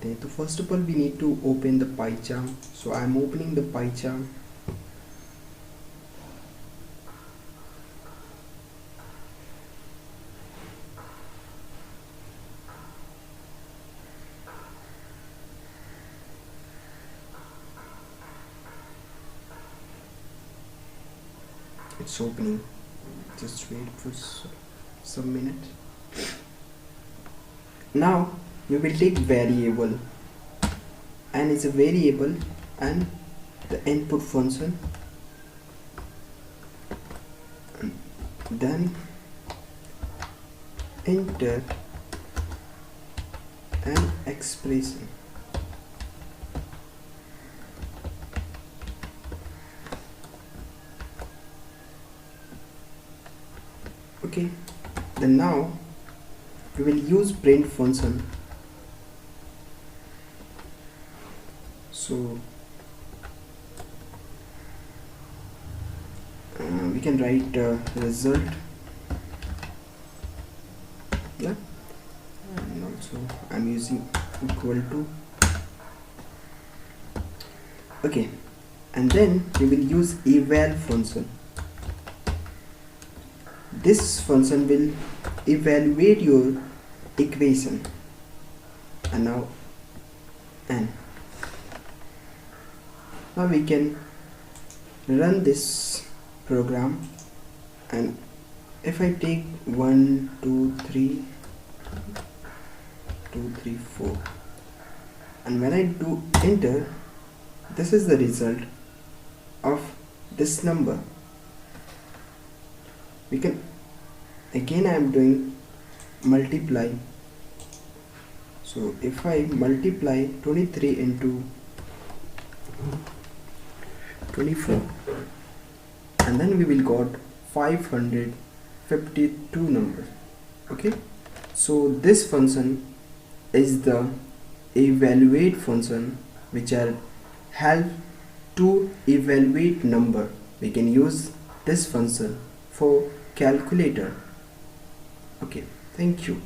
So first of all we need to open the PyCharm. So I'm opening the PyCharm. It's opening. Just wait for some minute. Now we will take variable, and it's a variable and the input function, and then enter an expression. Okay, then now we will use print function. So we can write result, yeah, and also I'm using equal to. Okay, and then we will use eval function. This function will evaluate your equation, and now we can run this program, and if I take 1 2 3 2 3 4, and when I do enter, this is the result of this number. We can again, I am doing multiply. So if I multiply 23 into 24, and then we will got 552 number. Okay, so this function is the evaluate function, which are help to evaluate number. We can use this function for calculator. Okay, thank you.